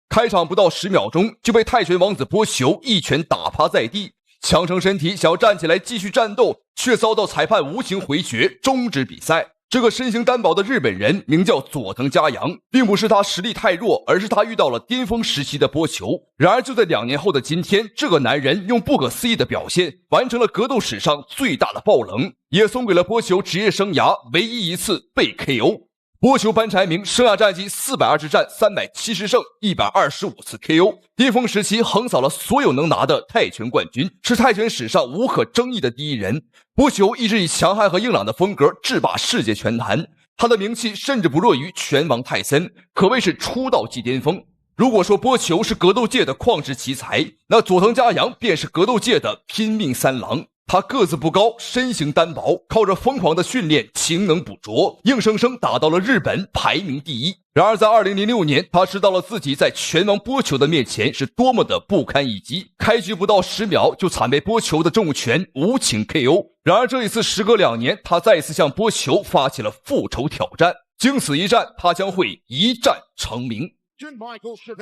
开场不到10秒钟就被泰拳王子波球一拳打趴在地，强撑身体想要站起来继续战斗，却遭到裁判无情回绝，终止比赛。这个身形单薄的日本人名叫佐藤佳阳，并不是他实力太弱，而是他遇到了巅峰时期的波球。然而就在2年后的今天，这个男人用不可思议的表现完成了格斗史上最大的爆冷，也送给了波球职业生涯唯一一次被 KO。波球班柴明生涯战绩420战370胜125次 KO， 巅峰时期横扫了所有能拿的泰拳冠军，是泰拳史上无可争议的第一人。波球一直以强悍和硬朗的风格制霸世界拳坛，他的名气甚至不弱于拳王泰森，可谓是出道即巅峰。如果说波球是格斗界的旷世奇才，那佐藤佳阳便是格斗界的拼命三郎。他个子不高，身形单薄，靠着疯狂的训练，勤能补拙，硬生生打到了日本排名第一。然而在2006年，他知道了自己在拳王波球的面前是多么的不堪一击，开局不到10秒就惨被波球的重拳无情 KO。然而这一次时隔2年，他再一次向波球发起了复仇挑战，经此一战，他将会一战成名。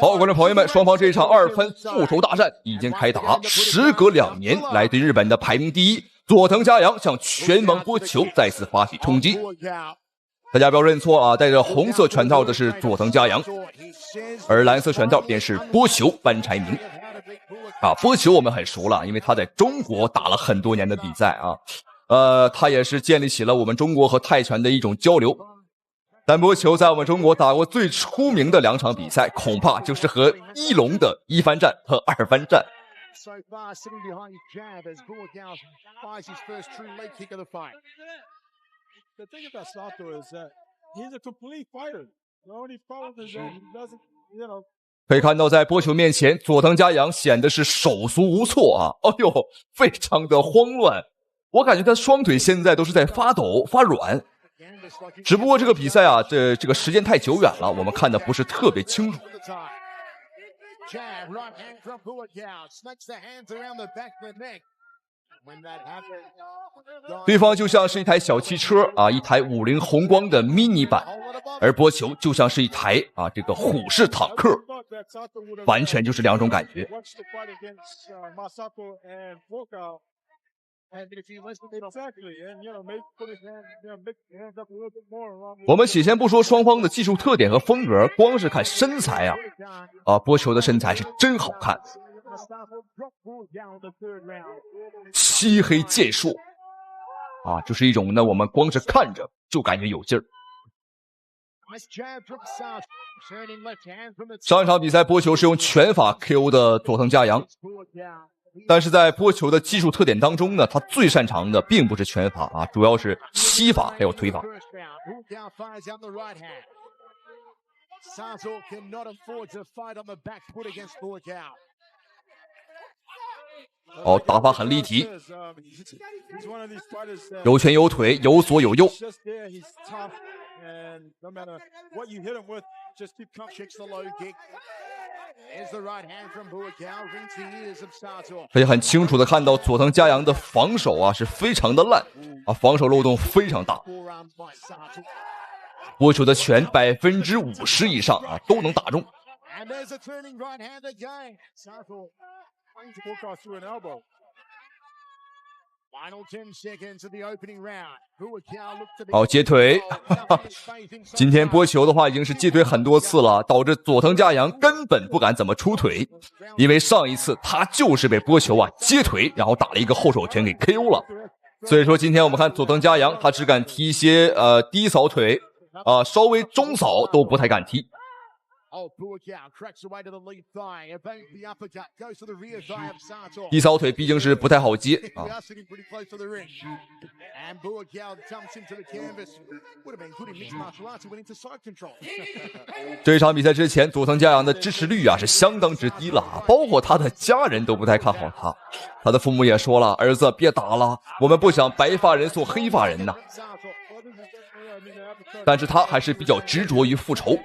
好，观众朋友们，双方这一场2番复仇大战已经开打。时隔2年，来自日本的排名第一佐藤佳阳向拳王波球再次发起冲击。大家不要认错啊，戴着红色拳套的是佐藤佳阳，而蓝色拳套便是波球班柴明。波球我们很熟了，因为他在中国打了很多年的比赛啊。他也是建立起了我们中国和泰拳的一种交流。但波球在我们中国打过最出名的2场比赛，恐怕就是和一龙的1番战和2番战。可以看到，在波球面前，佐藤佳阳显得是手足无措啊！哎呦，非常的慌乱，我感觉他双腿现在都是在发抖、发软。只不过这个比赛啊，这个时间太久远了，我们看的不是特别清楚。对方就像是一台小汽车啊，一台50宏光的 mini 版，而波球就像是一台这个虎式坦克，完全就是2种感觉。我们且先不说双方的技术特点和风格，光是看身材波球的身材是真好看，漆黑健硕就是一种呢，我们光是看着就感觉有劲儿。上一场比赛波球是用拳法 KO 的佐藤佳阳，但是在波球的技术特点当中呢，他最擅长的并不是拳法主要是膝法还有腿法。打法很立体，有拳有腿，有左有右。可以很清楚的看到佐藤佳阳的防守是非常的烂防守漏洞非常大。波球的拳50%以上都能打中。接腿今天波球的话已经是接腿很多次了，导致佐藤佳阳根本不敢怎么出腿，因为上一次他就是被波球接腿然后打了一个后手拳给 KO 了。所以说今天我们看佐藤佳阳他只敢踢一些低扫腿稍微中扫都不太敢踢。低扫腿毕竟是不太好接这一场比赛之前，佐藤佳阳的支持率是相当之低了包括他的家人都不太看好他。他的父母也说了，儿子别打了，我们不想白发人送黑发人呐。但是他还是比较执着于复仇。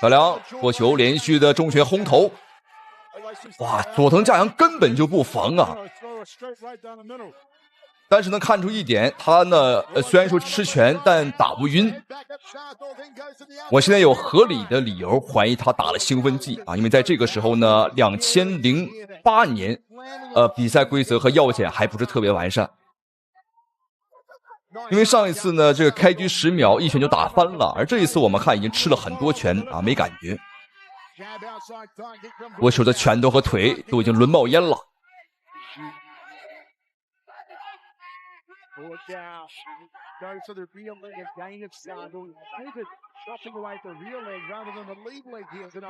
小梁波球连续的重拳轰头哇，佐藤嘉阳根本就不防啊！但是能看出一点，他呢虽然说吃拳，但打不晕。我现在有合理的理由怀疑他打了兴奋剂啊，因为在这个时候呢，2008年，比赛规则和药检还不是特别完善。因为上一次呢，这个开局10秒一拳就打翻了，而这一次我们看已经吃了很多拳啊，没感觉。我手的拳头和腿都已经轮冒烟了。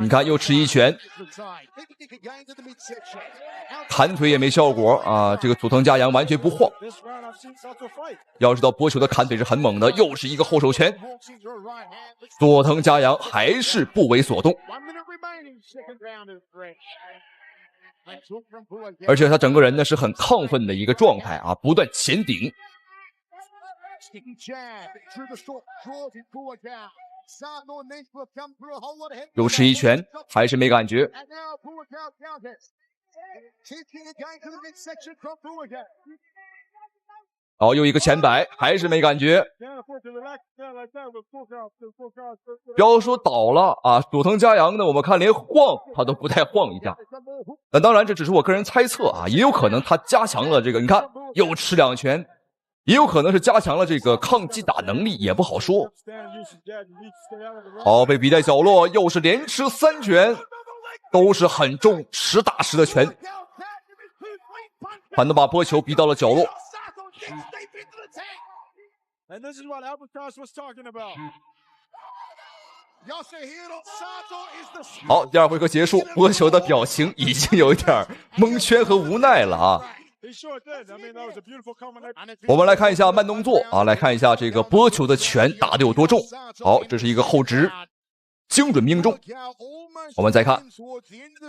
你看，又吃一拳，砍腿也没效果啊！这个佐藤嘉阳完全不晃。要知道波球的砍腿是很猛的，又是一个后手拳，佐藤嘉阳还是不为所动。而且他整个人呢是很亢奋的一个状态啊，不断前顶。又吃一拳，还是没感觉。好，又一个前摆，还是没感觉。不要说倒了啊，佐藤嘉阳呢，我们看连晃他都不带晃一下。那当然，这只是我个人猜测啊，也有可能他加强了这个，你看又吃2拳。也有可能是加强了这个抗击打能力，也不好说。好，被逼在角落，又是连吃3拳，都是很重，实打实的拳。反倒把波球逼到了角落。好，第2回合结束，波球的表情已经有一点蒙圈和无奈了啊。我们来看一下慢动作啊，来看一下这个波球的拳打得有多重。好，这是一个后直，精准命中。我们再看，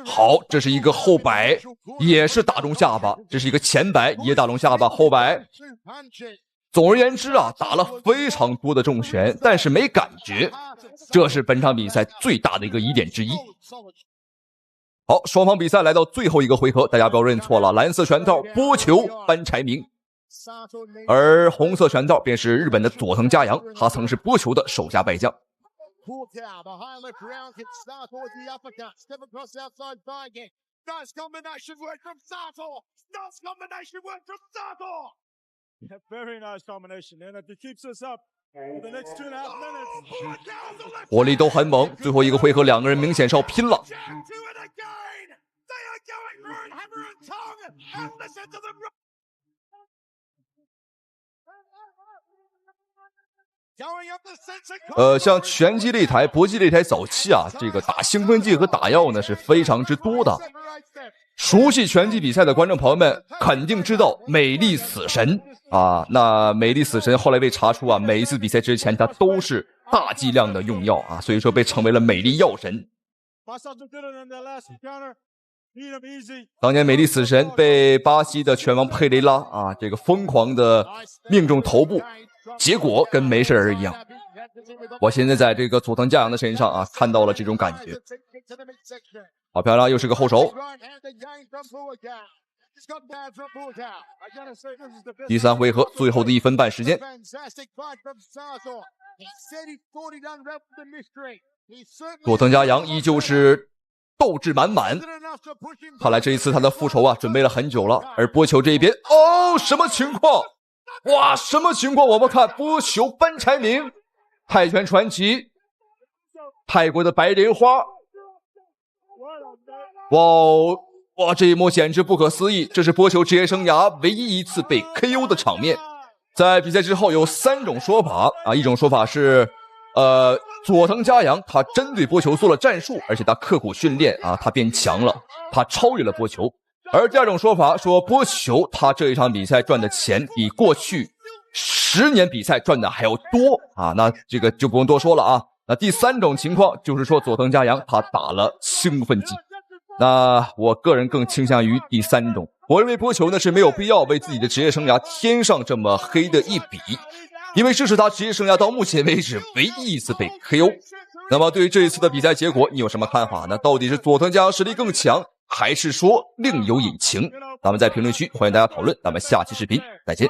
好，这是一个后摆，也是打中下巴。这是一个前摆，也打中下巴，后摆。总而言之啊，打了非常多的重拳，但是没感觉，这是本场比赛最大的一个疑点之一。好，双方比赛来到最后一个回合，大家不要认错了，蓝色拳套波球班柴明，而红色拳套便是日本的佐藤嘉阳，他曾是波球的手下败将。火力都很猛，最后一个回合2个人明显是要拼了。像拳击擂台、搏击擂台早期啊，这个打兴奋剂和打药呢是非常之多的。熟悉拳击比赛的观众朋友们肯定知道美丽死神啊，那美丽死神后来被查出啊，每一次比赛之前他都是大剂量的用药啊，所以说被称为了美丽药神。当年美丽死神被巴西的拳王佩雷拉啊，这个疯狂的命中头部，结果跟没事人一样。我现在在这个佐藤嘉阳的身上啊，看到了这种感觉。好漂亮，又是个后手。第3回合最后的1分半时间，佐藤嘉阳依旧是斗志满满，看来这一次他的复仇啊准备了很久了。而波球这一边，哦，什么情况？哇，什么情况？我们看波球班柴明，泰拳传奇，泰国的白莲花。哇，这一幕简直不可思议，这是波球职业生涯唯一一次被 KO 的场面。在比赛之后有3种说法啊，一种说法是佐藤嘉阳他针对波球做了战术，而且他刻苦训练啊，他变强了，他超越了波球。而第2种说法说波球他这一场比赛赚的钱比过去10年比赛赚的还要多啊，那这个就不用多说了啊。那第3种情况就是说佐藤嘉阳他打了兴奋剂，那我个人更倾向于第3种。我认为波球呢是没有必要为自己的职业生涯添上这么黑的一笔，因为这是他职业生涯到目前为止唯一一次被 KO。那么对于这一次的比赛结果你有什么看法呢？到底是佐藤嘉阳实力更强，还是说另有隐情？咱们在评论区欢迎大家讨论，咱们下期视频再见。